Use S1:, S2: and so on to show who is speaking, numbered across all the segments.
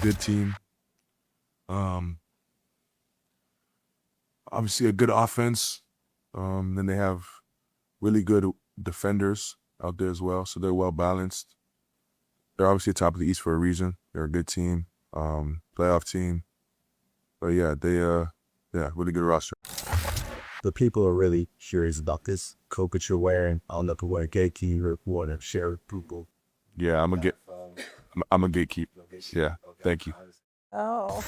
S1: good team. Obviously a good offense. Then they have really good defenders out there as well, so they're well balanced. They're obviously top of the East for a reason. They're a good team, playoff team. But yeah, really good roster.
S2: The people are really curious about this coat that you're wearing. I don't know if you're wearing gatekeeper or to share with people.
S1: Yeah, I'm a gatekeep. Yeah, thank you.
S3: Oh,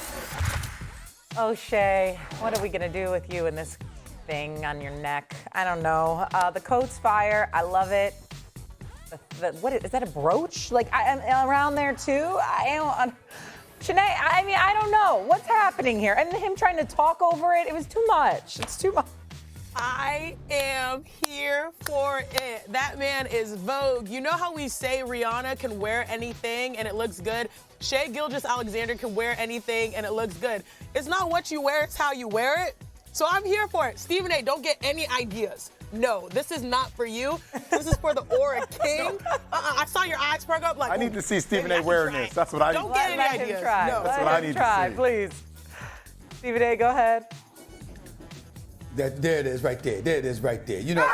S3: Shae, what are we gonna do with you and this thing on your neck? I don't know. The coat's fire. I love it. What is that? A brooch? Like I'm around there too. Shanae, I don't know what's happening here, and him trying to talk over it. It was too much. It's too much.
S4: I am here for it. That man is Vogue. You know how we say Rihanna can wear anything and it looks good? Shai Gilgeous-Alexander can wear anything and it looks good. It's not what you wear, it's how you wear it. So I'm here for it. Stephen A., don't get any ideas. No, this is not for you. This is for the Aura King. I saw your eyes perk up like,
S5: I need to see Stephen A. wearing this. That's what I need.
S4: Don't get any ideas. No.
S5: That's what I need to see.
S3: Please. Stephen A., go ahead.
S6: There it is right there. There it is right there. You know,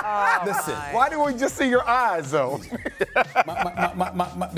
S6: listen.
S5: Why do we just see your eyes, though?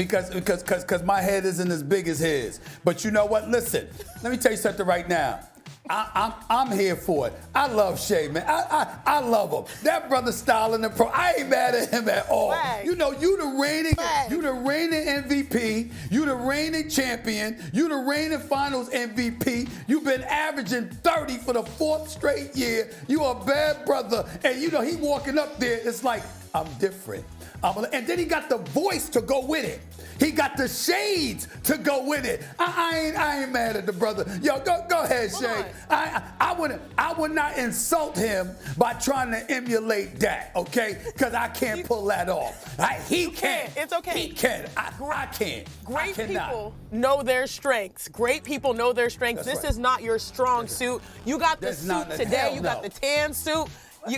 S6: Because my head isn't as big as his. But you know what? Listen, let me tell you something right now. I'm here for it. I love Shae, man. I love him. That brother styling the pro. I ain't mad at him at all.
S4: Flag.
S6: You know, you the reigning
S4: Flag.
S6: MVP. You the reigning champion. You the reigning Finals MVP. You've been averaging 30 for the 4th straight year. You a bad brother, and you know he walking up there. It's like I'm different. And then he got the voice to go with it. He got the shades to go with it. I ain't mad at the brother. Yo, go ahead, Shae. I would not insult him by trying to emulate that, okay? Because I can't pull that off. He can.
S4: It's okay.
S6: He can. I can't.
S4: Great people know their strengths. Great people know their strengths.
S6: That's
S4: This
S6: right.
S4: is not your strong suit. You got the
S6: That's not-
S4: suit today.
S6: hell
S4: You got
S6: no.
S4: the tan suit.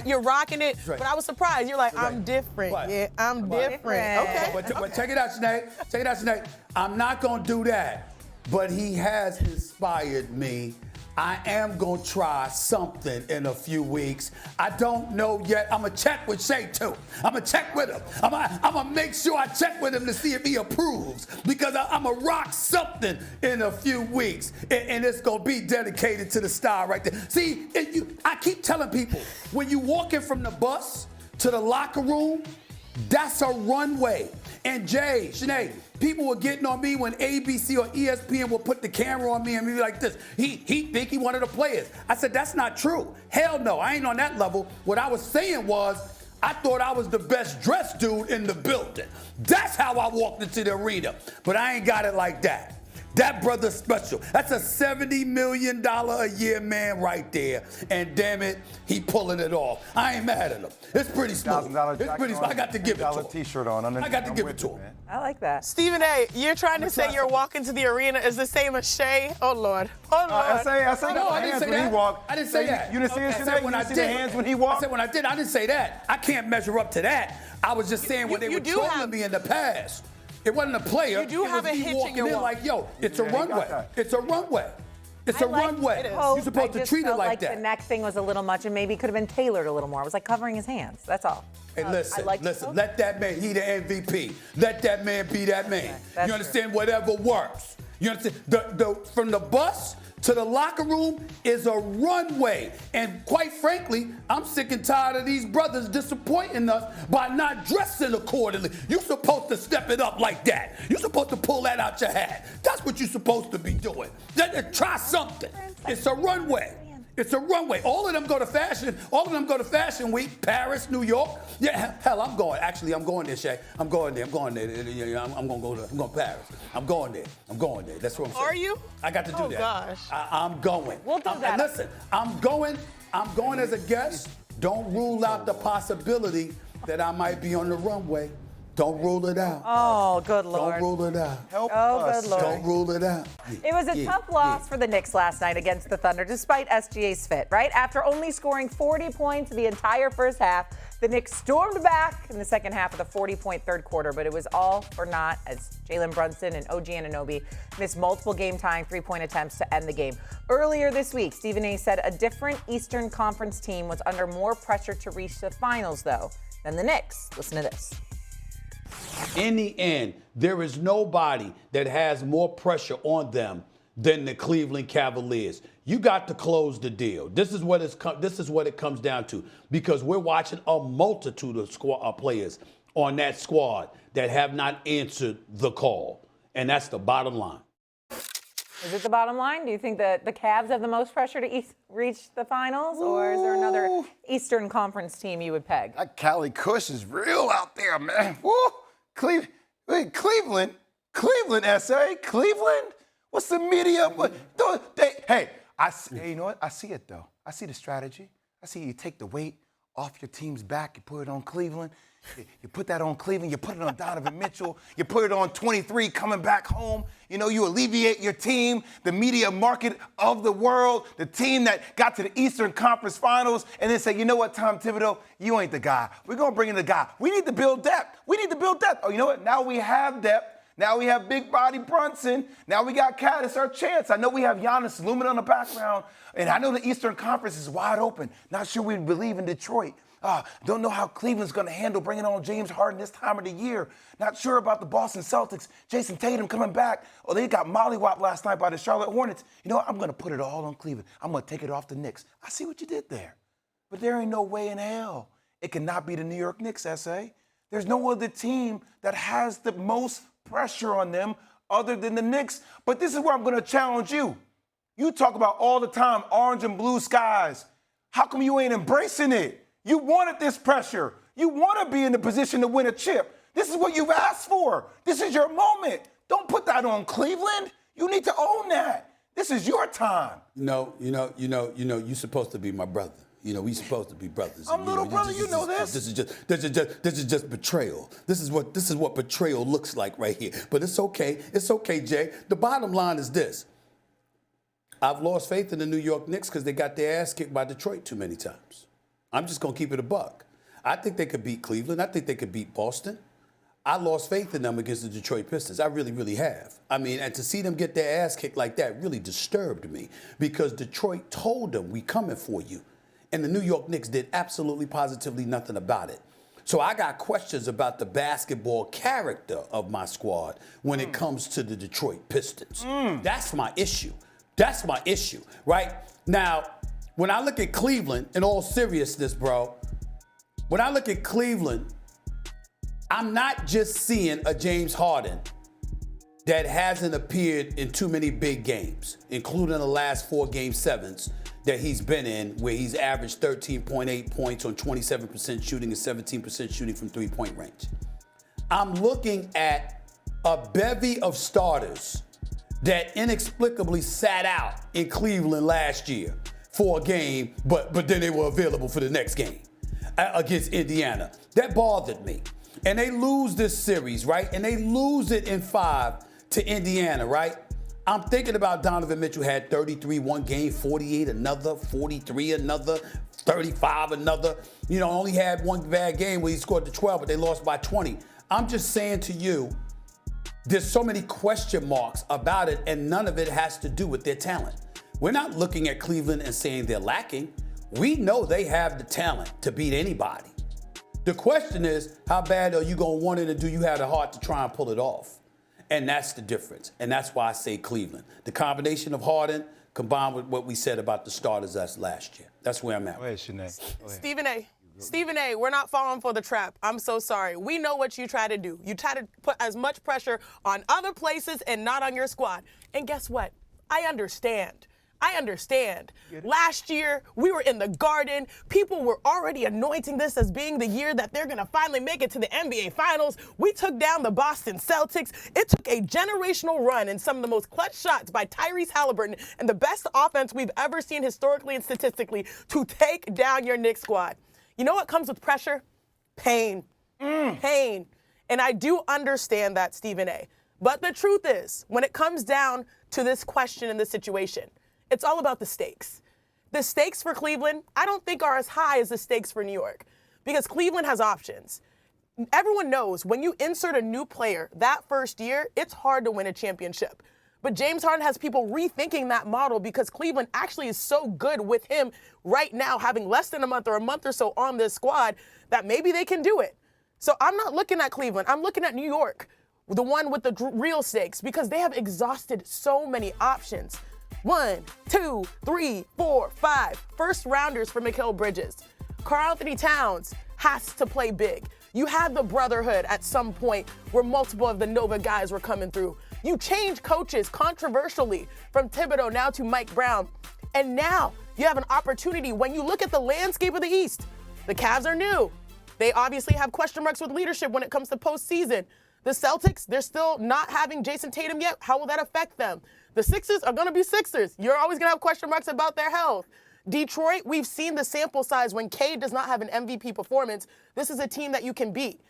S4: You're rocking it.
S6: right.
S4: But I was surprised. You're like, I'm
S6: right.
S4: different.
S6: Right.
S4: Yeah, I'm different. Okay.
S6: But check it out, Sinead. Check it out, Sinead. I'm not going to do that, but he has inspired me. I am going to try something in a few weeks. I don't know yet. I'm going to check with Shae, too. I'm going to check with him. I'm going to make sure I check with him to see if he approves, because I'm going to rock something in a few weeks, and it's going to be dedicated to the style right there. See, I keep telling people, when you walking from the bus to the locker room, that's a runway. And Jay, Sinead, people were getting on me when ABC or ESPN will put the camera on me and be like this. He think he one of the players. I said, that's not true. Hell no, I ain't on that level. What I was saying was, I thought I was the best dressed dude in the building. That's how I walked into the arena. But I ain't got it like that. That brother's special. That's a $70 million a year man right there. And damn it, he pulling it off. I ain't mad at him. It's pretty smooth.
S5: $1,000
S6: It's pretty smooth. I got to give it to him.
S5: T-shirt on.
S6: I got to give it to him.
S3: I like that.
S4: Stephen A., you're trying to say your walk into the arena is the same as Shae? Oh, Lord. Oh, Lord.
S5: I say
S6: No, I didn't say
S5: when
S6: that.
S5: he walked.
S6: I didn't say that.
S5: You didn't see his
S6: I said when I
S5: see
S6: did.
S5: the hands when he
S6: I
S5: walked?
S6: said when I did. I didn't say that. I can't measure up to that. I was just saying when they were trolling me in the past. It wasn't a player.
S4: You do have a hitch in
S6: walking
S4: your
S6: in
S4: walk.
S6: like, yo, it's a
S5: Yeah, he got
S6: runway.
S5: that.
S6: It's a runway. It's a runway. You're supposed to treat it like that.
S3: The neck thing was a little much, and maybe could have been tailored a little more. It was like covering his hands. That's all.
S6: Hey, listen,
S3: listen.
S6: let that man, he the MVP. Let that man be that man.
S3: That's
S6: You understand? Whatever works. You understand? From the bus to the locker room is a runway. And quite frankly, I'm sick and tired of these brothers disappointing us by not dressing accordingly. You're supposed to step it up like that. You're supposed to pull that out your hat. That's what you're supposed to be doing. Try something. It's a runway. It's a runway. All of them go to fashion. All of them go to Fashion Week, Paris, New York. Yeah, hell, I'm going. Actually, I'm going there, Shae. I'm going there. I'm going to Paris. I'm going there. That's what I'm saying.
S4: Are you?
S6: I got to do that.
S4: Oh, gosh.
S6: I'm going.
S3: We'll do that.
S6: And listen, I'm going as a guest. Don't rule out the possibility that I might be on the runway Don't rule it out.
S3: Oh, good Lord.
S6: Don't rule it out.
S5: Help
S3: Oh,
S5: us.
S3: good Lord.
S6: Don't rule it out.
S3: It was a tough loss for the Knicks last night against the Thunder, despite SGA's fit, right? After only scoring 40 points the entire first half, the Knicks stormed back in the second half of the 40-point third quarter, but it was all for naught as Jalen Brunson and OG Anunoby missed multiple game-tying three-point attempts to end the game. Earlier this week, Stephen A. said a different Eastern Conference team was under more pressure to reach the finals, though, than the Knicks. Listen to this.
S6: In the end, there is nobody that has more pressure on them than the Cleveland Cavaliers. You got to close the deal. This is what it comes down to, because we're watching a multitude of players on that squad that have not answered the call, and that's the bottom line.
S3: Is it the bottom line? Do you think that the Cavs have the most pressure to reach the finals, or is there another Eastern Conference team you would peg?
S5: That Cali Kush is real out there, man. Woo! Cleveland, SA, Cleveland. What's the media? Hey, you know what? I see it though. I see the strategy. I see you take the weight off your team's back, you put it on Cleveland. You put that on Cleveland, you put it on Donovan Mitchell, you put it on 23 coming back home. You know, you alleviate your team, the media market of the world, the team that got to the Eastern Conference Finals, and then say, you know what, Tom Thibodeau, you ain't the guy. We're going to bring in the guy. We need to build depth. Oh, you know what? Now we have depth. Now we have big body Brunson. Now we got Cat. It's our chance. I know we have Giannis looming on the background, and I know the Eastern Conference is wide open. Not sure we believe in Detroit. Don't know how Cleveland's going to handle bringing on James Harden this time of the year. Not sure about the Boston Celtics. Jason Tatum coming back. Oh, they got mollywopped last night by the Charlotte Hornets. You know what? I'm going to put it all on Cleveland. I'm going to take it off the Knicks. I see what you did there. But there ain't no way in hell it cannot be the New York Knicks, S.A. There's no other team that has the most pressure on them other than the Knicks. But this is where I'm going to challenge you. You talk about all the time orange and blue skies. How come you ain't embracing it? You wanted this pressure. You want to be in the position to win a chip. This is what you've asked for. This is your moment. Don't put that on Cleveland. You need to own that. This is your time.
S6: You're supposed to be my brother. You know, we supposed to be brothers.
S5: I'm little brother. You know this.
S6: This is just betrayal. This is what betrayal looks like right here. But it's okay. It's okay, Jay. The bottom line is this. I've lost faith in the New York Knicks because they got their ass kicked by Detroit too many times. I'm just going to keep it a buck. I think they could beat Cleveland. I think they could beat Boston. I lost faith in them against the Detroit Pistons. I really, really have. I mean, and to see them get their ass kicked like that really disturbed me because Detroit told them, we coming for you. And the New York Knicks did absolutely positively nothing about it. So I got questions about the basketball character of my squad when it comes to the Detroit Pistons. That's my issue. That's my issue, right? Now, when I look at Cleveland, in all seriousness, bro, when I look at Cleveland, I'm not just seeing a James Harden that hasn't appeared in too many big games, including the last 4 Game 7s that he's been in, where he's averaged 13.8 points on 27% shooting and 17% shooting from three-point range. I'm looking at a bevy of starters that inexplicably sat out in Cleveland last year for a game, but then they were available for the next game against Indiana. That bothered me. And they lose this series, right? And they lose it in 5 to Indiana, right? I'm thinking about Donovan Mitchell had 33 one game, 48 another, 43 another, 35 another. You know, only had one bad game where he scored the 12, but they lost by 20. I'm just saying to you, there's so many question marks about it, and none of it has to do with their talent. We're not looking at Cleveland and saying they're lacking. We know they have the talent to beat anybody. The question is, how bad are you going to want it, and do you have the heart to try and pull it off? And that's the difference. And that's why I say Cleveland. The combination of Harden combined with what we said about the starters that's last year. That's where I'm at.
S5: Go ahead, Shanae.
S4: Stephen A., we're not falling for the trap. I'm so sorry. We know what you try to do. You try to put as much pressure on other places and not on your squad. And guess what? I understand. Last year, we were in the Garden. People were already anointing this as being the year that they're going to finally make it to the NBA Finals. We took down the Boston Celtics. It took a generational run and some of the most clutch shots by Tyrese Halliburton and the best offense we've ever seen historically and statistically to take down your Knicks squad. You know what comes with pressure? Pain. Pain. And I do understand that, Stephen A. But the truth is, when it comes down to this question and this situation, it's all about the stakes. The stakes for Cleveland, I don't think are as high as the stakes for New York because Cleveland has options. Everyone knows when you insert a new player that first year, it's hard to win a championship. But James Harden has people rethinking that model because Cleveland actually is so good with him right now, having less than a month or so on this squad, that maybe they can do it. So I'm not looking at Cleveland. I'm looking at New York, the one with the real stakes, because they have exhausted so many options. 1, 2, 3, 4, 5 first rounders for Mikal Bridges. Karl Anthony Towns has to play big. You had the brotherhood at some point where multiple of the Nova guys were coming through. You changed coaches controversially from Thibodeau now to Mike Brown. And now you have an opportunity when you look at the landscape of the East. The Cavs are new. They obviously have question marks with leadership when it comes to postseason. The Celtics, they're still not having Jason Tatum yet. How will that affect them? The Sixers are going to be Sixers. You're always going to have question marks about their health. Detroit, we've seen the sample size when Cade does not have an MVP performance. This is a team that you can beat.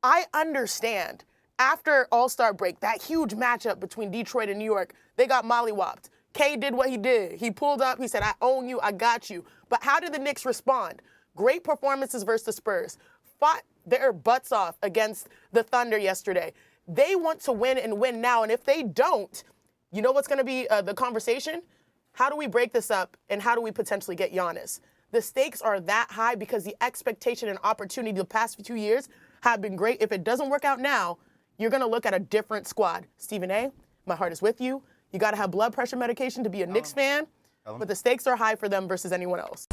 S4: I understand. After All-Star break, that huge matchup between Detroit and New York, they got mollywopped. Cade did what he did. He pulled up. He said, I own you. I got you. But how did the Knicks respond? Great performances versus the Spurs. Fought their butts off against the Thunder yesterday. They want to win and win now. And if they don't, you know what's going to be the conversation? How do we break this up and how do we potentially get Giannis? The stakes are that high because the expectation and opportunity the past 2 years have been great. If it doesn't work out now, you're going to look at a different squad. Stephen A., my heart is with you. You got to have blood pressure medication to be a Knicks fan, but the stakes are high for them versus anyone else.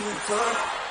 S7: NBA